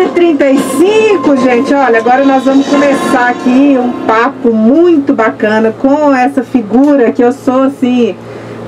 11h35, gente. Olha, agora nós vamos começar aqui um papo muito bacana com essa figura que eu sou, assim,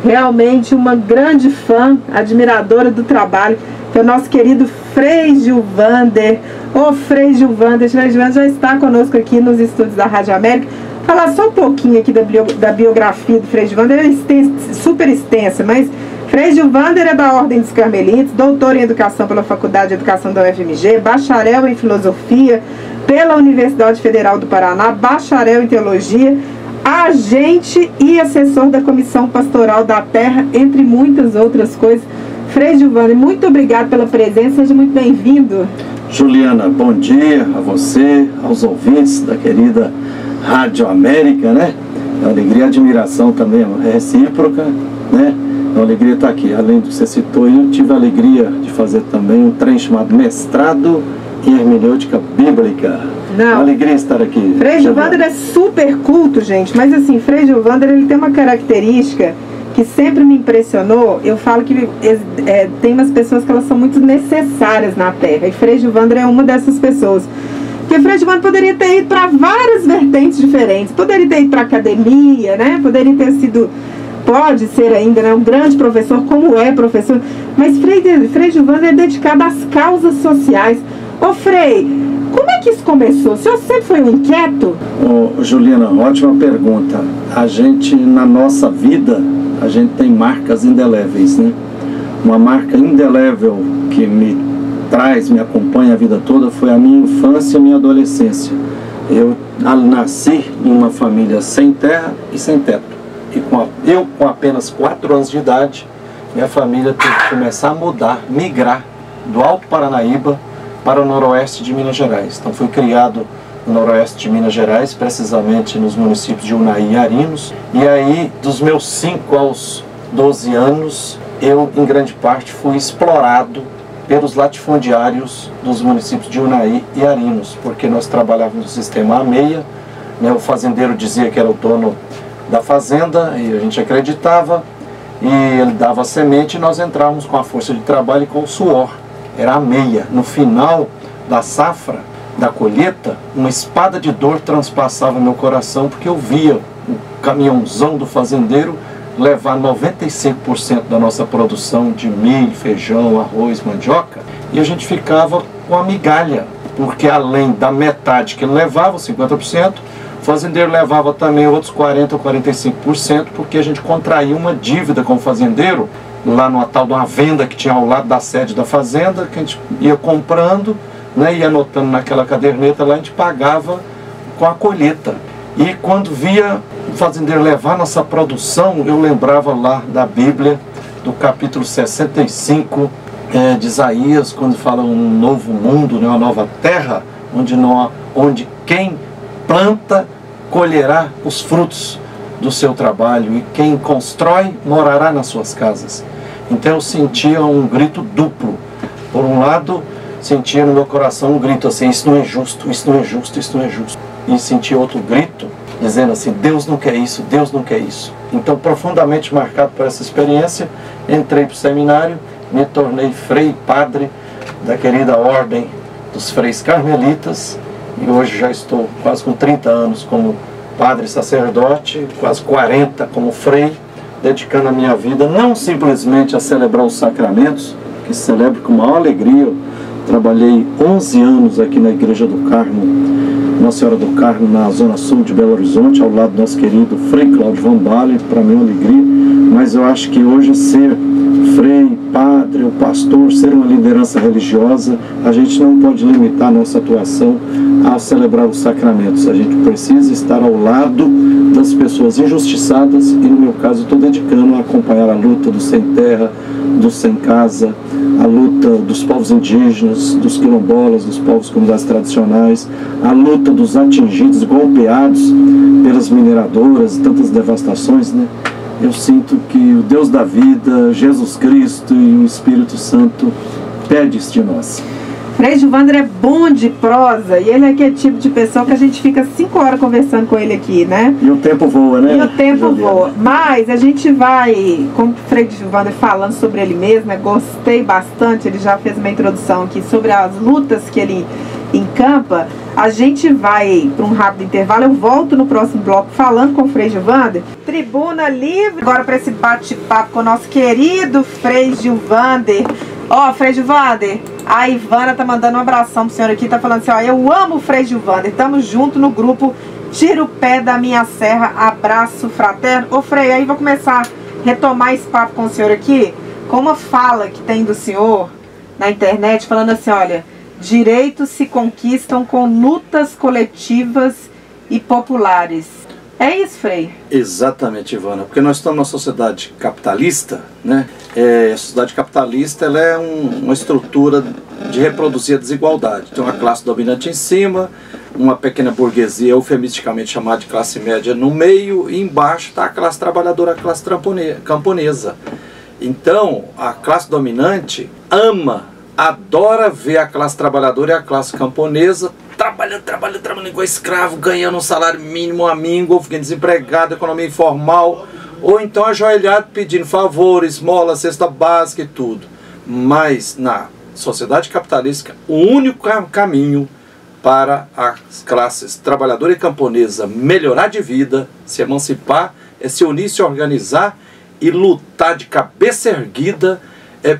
realmente uma grande fã, admiradora do trabalho, que é o nosso querido Frei Gilvander. Ô, Frei Gilvander já está conosco aqui nos estúdios da Rádio América. Falar só um pouquinho aqui da biografia do Frei Gilvander, é super extensa, mas Frei Gilvander é da Ordem dos Carmelitas, doutor em Educação pela Faculdade de Educação da UFMG, bacharel em Filosofia pela Universidade Federal do Paraná, bacharel em Teologia, agente e assessor da Comissão Pastoral da Terra, entre muitas outras coisas. Frei Gilvander, muito obrigado pela presença, seja muito bem-vindo. Juliana, bom dia a você, aos ouvintes da querida Rádio América, né? É uma alegria e admiração também, é recíproca, né? É uma alegria estar aqui. Além do que você citou, eu tive a alegria de fazer também um trem chamado Mestrado em Hermenêutica Bíblica. Não. É uma alegria estar aqui. Frei Gilvander é super culto, gente, mas assim, Frei Gilvander, ele tem uma característica que sempre me impressionou. Eu falo que tem umas pessoas que elas são muito necessárias na Terra, e Frei Gilvander é uma dessas pessoas. Porque Frei Gilvander poderia ter ido para várias vertentes diferentes, poderia ter ido para academia, né? Poderia ter sido, pode ser ainda, né, um grande professor, como é professor, mas Frei Gilvander é dedicado às causas sociais. Ô Frei, como é que isso começou? O senhor sempre foi um inquieto? Ô, Juliana, ótima pergunta. A gente, na nossa vida, a gente tem marcas indeléveis, né? Uma marca indelével que me acompanha a vida toda foi a minha infância e a minha adolescência. Eu nasci em uma família sem terra e sem teto. E eu, com apenas 4 anos de idade, minha família teve que começar a mudar, migrar do Alto Paranaíba para o noroeste de Minas Gerais. Então fui criado no noroeste de Minas Gerais, precisamente nos municípios de Unai e Arinos. E aí, dos meus 5 aos 12 anos, eu, em grande parte, fui explorado pelos latifundiários dos municípios de Unai e Arinos, porque nós trabalhávamos no sistema A6, né? O fazendeiro dizia que era o dono da fazenda, e a gente acreditava, e ele dava a semente, e nós entrávamos com a força de trabalho e com o suor. Era a meia. No final da safra, da colheita, uma espada de dor transpassava meu coração, porque eu via o caminhãozão do fazendeiro levar 95% da nossa produção de milho, feijão, arroz, mandioca, e a gente ficava com a migalha, porque além da metade que ele levava, 50%, o fazendeiro levava também outros 40% ou 45%, porque a gente contraía uma dívida com o fazendeiro, lá numa tal de uma venda que tinha ao lado da sede da fazenda, que a gente ia comprando, né, ia anotando naquela caderneta lá, a gente pagava com a colheita. E quando via o fazendeiro levar nossa produção, eu lembrava lá da Bíblia, do capítulo 65 de Isaías, quando fala um novo mundo, né, uma nova terra, onde quem planta colherá os frutos do seu trabalho, e quem constrói morará nas suas casas. Então eu sentia um grito duplo. Por um lado, sentia no meu coração um grito assim: isso não é justo, isso não é justo, isso não é justo. E sentia outro grito dizendo assim: Deus não quer isso, Deus não quer isso. Então, profundamente marcado por essa experiência, entrei para o seminário, me tornei frei padre da querida Ordem dos Freis Carmelitas, e hoje já estou quase com 30 anos como padre sacerdote, quase 40 como frei, dedicando a minha vida não simplesmente a celebrar os sacramentos, que celebro com maior alegria. Eu trabalhei 11 anos aqui na Igreja do Carmo, Nossa Senhora do Carmo, na zona sul de Belo Horizonte, ao lado do nosso querido Frei Cláudio Van Balen, para mim é uma alegria, mas eu acho que hoje ser frei, padre ou pastor, ser uma liderança religiosa, a gente não pode limitar a nossa atuação ao celebrar os sacramentos. A gente precisa estar ao lado das pessoas injustiçadas, e no meu caso estou dedicando a acompanhar a luta dos sem terra, dos sem casa, a luta dos povos indígenas, dos quilombolas, dos povos comunidades tradicionais, a luta dos atingidos, golpeados pelas mineradoras e tantas devastações, né? Eu sinto que o Deus da vida, Jesus Cristo e o Espírito Santo pedem isso de nós. Frei Gilvander é bom de prosa e ele é aquele tipo de pessoa que a gente fica 5 horas conversando com ele aqui, né? E o tempo voa, né? E o tempo voa. Mas a gente vai, como o Frei Gilvander falando sobre ele mesmo, né? Gostei bastante, ele já fez uma introdução aqui sobre as lutas que ele encampa. A gente vai para um rápido intervalo, eu volto no próximo bloco falando com o Frei Gilvander. Tribuna livre agora para esse bate-papo com o nosso querido Frei Gilvander. Ó, Frei Gilvander, a Ivana tá mandando um abração pro senhor aqui, tá falando assim, ó, eu amo o Frei Gilvander, tamo junto no grupo Tira o Pé da Minha Serra, abraço fraterno. Ô Frei, aí vou começar a retomar esse papo com o senhor aqui, com uma fala que tem do senhor na internet, falando assim, olha, direitos se conquistam com lutas coletivas e populares. É isso, Frei? Exatamente, Ivana, porque nós estamos numa sociedade capitalista, né? A sociedade capitalista ela é uma estrutura de reproduzir a desigualdade. Tem uma classe dominante em cima, uma pequena burguesia, eufemisticamente chamada de classe média, no meio, e embaixo está a classe trabalhadora, a classe camponesa. Então, a classe dominante adora ver a classe trabalhadora e a classe camponesa trabalhando igual escravo, ganhando um salário mínimo amigo, ficando desempregado, economia informal, ou então ajoelhado pedindo favores, esmola, cesta básica e tudo. Mas na sociedade capitalista, o único caminho para as classes trabalhadora e camponesa melhorar de vida, se emancipar, é se unir, se organizar e lutar de cabeça erguida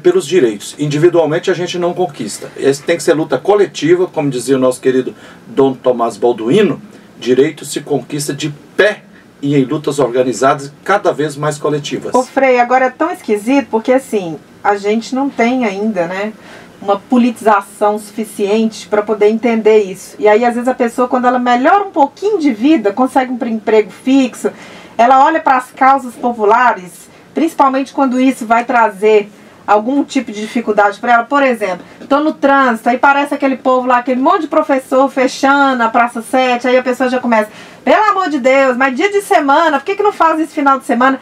pelos direitos. Individualmente a gente não conquista. Esse tem que ser luta coletiva, como dizia o nosso querido Dom Tomás Balduino, direito se conquista de pé e em lutas organizadas cada vez mais coletivas. Ô Frei, agora é tão esquisito porque assim, a gente não tem ainda, né, uma politização suficiente para poder entender isso. E aí às vezes a pessoa, quando ela melhora um pouquinho de vida, consegue um emprego fixo, ela olha para as causas populares, principalmente quando isso vai trazer algum tipo de dificuldade para ela. Por exemplo, estou no trânsito, aí parece aquele povo lá, aquele monte de professor fechando a Praça 7, aí a pessoa já começa, pelo amor de Deus, mas dia de semana, por que não faz isso final de semana?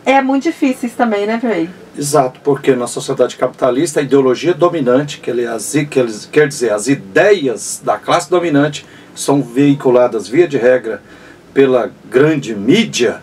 É muito difícil isso também, né, Frei? Exato, porque na sociedade capitalista a ideologia dominante, quer dizer, as ideias da classe dominante são veiculadas via de regra pela grande mídia,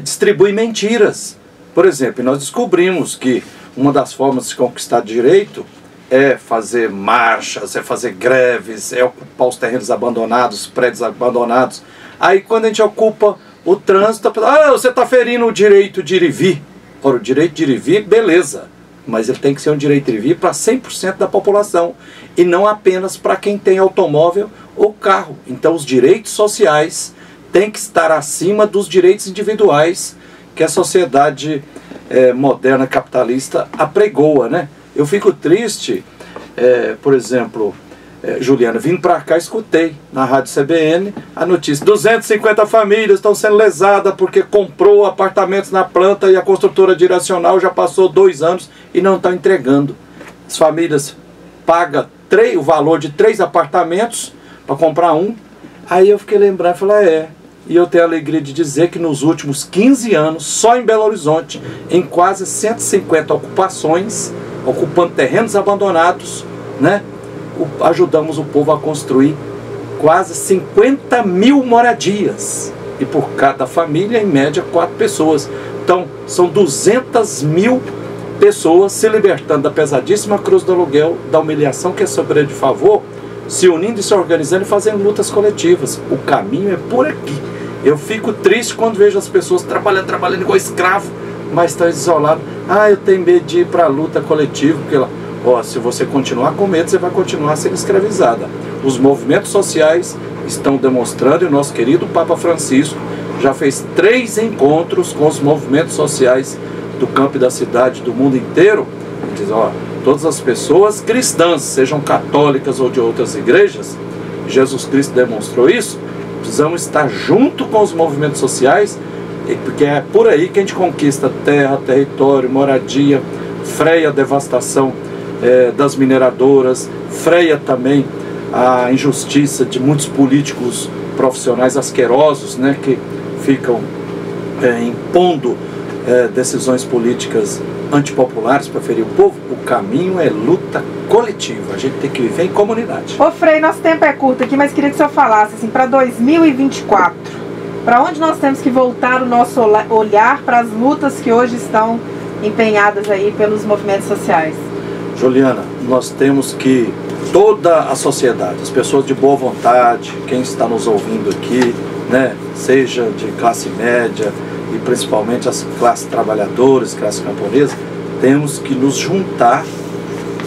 distribui mentiras. Por exemplo, nós descobrimos que uma das formas de conquistar direito é fazer marchas, é fazer greves, é ocupar os terrenos abandonados, os prédios abandonados. Aí quando a gente ocupa o trânsito, você está ferindo o direito de ir e vir. Ora, o direito de ir e vir, beleza, mas ele tem que ser um direito de ir e vir para 100% da população e não apenas para quem tem automóvel ou carro. Então os direitos sociais têm que estar acima dos direitos individuais que a sociedade moderna capitalista apregoa, né? Eu fico triste, por exemplo, Juliana, vindo para cá, escutei na rádio CBN a notícia, 250 famílias estão sendo lesadas porque comprou apartamentos na planta e a construtora direcional já passou 2 anos e não está entregando. As famílias pagam o valor de 3 apartamentos para comprar um. Aí eu fiquei lembrando e falei, e eu tenho a alegria de dizer que nos últimos 15 anos, só em Belo Horizonte, em quase 150 ocupações, ocupando terrenos abandonados, né, ajudamos o povo a construir quase 50 mil moradias. E por cada família, em média, 4 pessoas. Então, são 200 mil pessoas se libertando da pesadíssima cruz do aluguel, da humilhação que é sobre de favor, se unindo e se organizando e fazendo lutas coletivas. O caminho é por aqui. Eu fico triste quando vejo as pessoas trabalhando igual escravo, mas estão isolados. Eu tenho medo de ir para a luta coletiva, porque se você continuar com medo, você vai continuar sendo escravizada. Os movimentos sociais estão demonstrando, e o nosso querido Papa Francisco já fez 3 encontros com os movimentos sociais do campo e da cidade, do mundo inteiro. Ele diz, todas as pessoas cristãs, sejam católicas ou de outras igrejas, Jesus Cristo demonstrou isso, precisamos estar junto com os movimentos sociais, porque é por aí que a gente conquista terra, território, moradia, freia a devastação das mineradoras, freia também a injustiça de muitos políticos profissionais asquerosos, né, que ficam impondo decisões políticas antipopulares para ferir o povo, o caminho é luta coletiva. A gente tem que viver em comunidade. Ô Frei, nosso tempo é curto aqui, mas queria que o senhor falasse assim, para 2024, para onde nós temos que voltar o nosso olhar para as lutas que hoje estão empenhadas aí pelos movimentos sociais? Juliana, nós temos que, toda a sociedade, as pessoas de boa vontade, quem está nos ouvindo aqui, né, seja de classe média e principalmente as classes trabalhadoras, classe camponesa, temos que nos juntar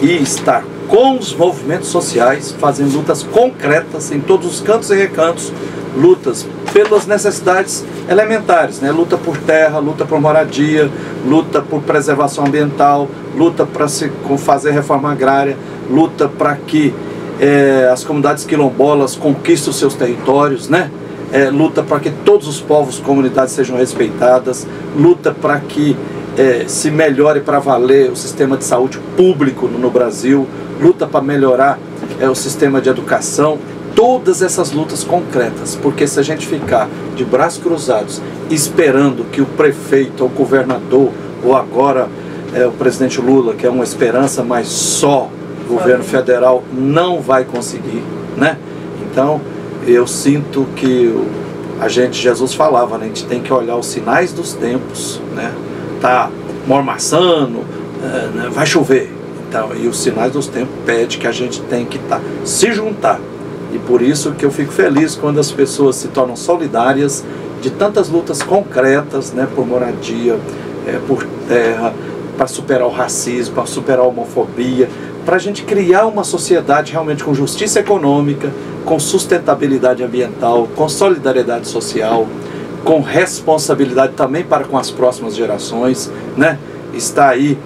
e estar com os movimentos sociais, fazendo lutas concretas em todos os cantos e recantos, lutas pelas necessidades elementares, né? Luta por terra, luta por moradia, luta por preservação ambiental, luta para se fazer reforma agrária, luta para que as comunidades quilombolas conquistem os seus territórios, né? Luta para que todos os povos e comunidades sejam respeitadas, luta para que se melhore para valer o sistema de saúde público no Brasil, luta para melhorar o sistema de educação. Todas essas lutas concretas, porque se a gente ficar de braços cruzados esperando que o prefeito ou o governador ou agora o presidente Lula, que é uma esperança, mas só o governo federal não vai conseguir, né? Então eu sinto que Jesus falava, né? A gente tem que olhar os sinais dos tempos, né? Tá mormaçando, vai chover, então, e os sinais dos tempos pedem que a gente tem que se juntar. E por isso que eu fico feliz quando as pessoas se tornam solidárias de tantas lutas concretas, né, por moradia, por terra, para superar o racismo, para superar a homofobia, para a gente criar uma sociedade realmente com justiça econômica, com sustentabilidade ambiental, com solidariedade social, com responsabilidade também para com as próximas gerações, né? Está aí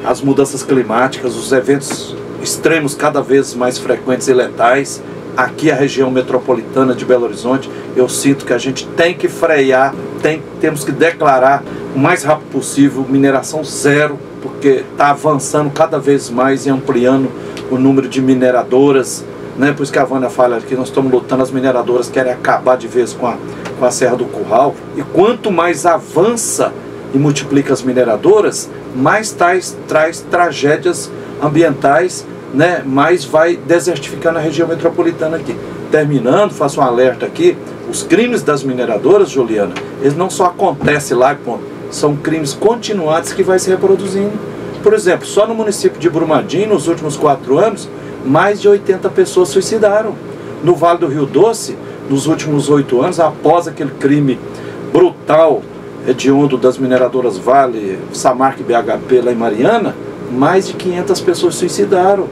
as mudanças climáticas, os eventos extremos cada vez mais frequentes e letais. Aqui a região metropolitana de Belo Horizonte, eu sinto que a gente tem que frear, temos que declarar o mais rápido possível mineração zero, porque está avançando cada vez mais e ampliando o número de mineradoras, né? Por isso que a Vânia fala que nós estamos lutando, as mineradoras querem acabar de vez com a Serra do Curral, e quanto mais avança e multiplica as mineradoras, mais traz tragédias ambientais, né? Mais vai desertificando a região metropolitana aqui. Terminando, faço um alerta aqui, os crimes das mineradoras, Juliana, eles não só acontecem lá, ponto, são crimes continuados que vai se reproduzindo. Por exemplo, só no município de Brumadinho, nos últimos 4 anos, mais de 80 pessoas suicidaram. No Vale do Rio Doce, nos últimos 8 anos, após aquele crime brutal hediondo das mineradoras Vale, Samarco e BHP lá em Mariana, mais de 500 pessoas suicidaram.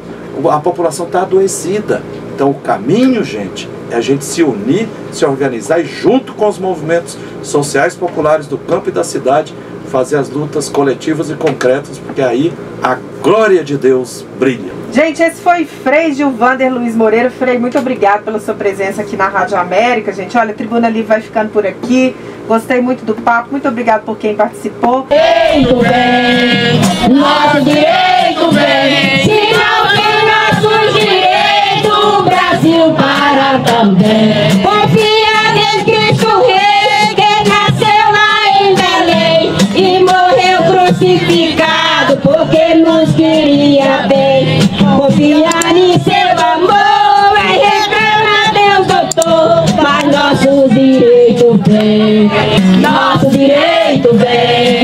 A população está adoecida. Então o caminho, gente, é a gente se unir, se organizar e junto com os movimentos sociais populares do campo e da cidade, fazer as lutas coletivas e concretas, porque aí a glória de Deus brilha. Gente, esse foi Frei Gilvander Luiz Moreira. Frei, muito obrigado pela sua presença aqui na Rádio América, gente. Olha, a Tribuna Livre vai ficando por aqui. Gostei muito do papo. Muito obrigado por quem participou. Direito vem, nosso direito vem. Se não tem nossos direitos, o Brasil para também. Confia em Cristo Rei, que nasceu lá em Belém e morreu crucificado porque nos queria bem. Confia em seu amor, vai reclamar Deus, doutor, mas nosso direito vem, nosso direito vem.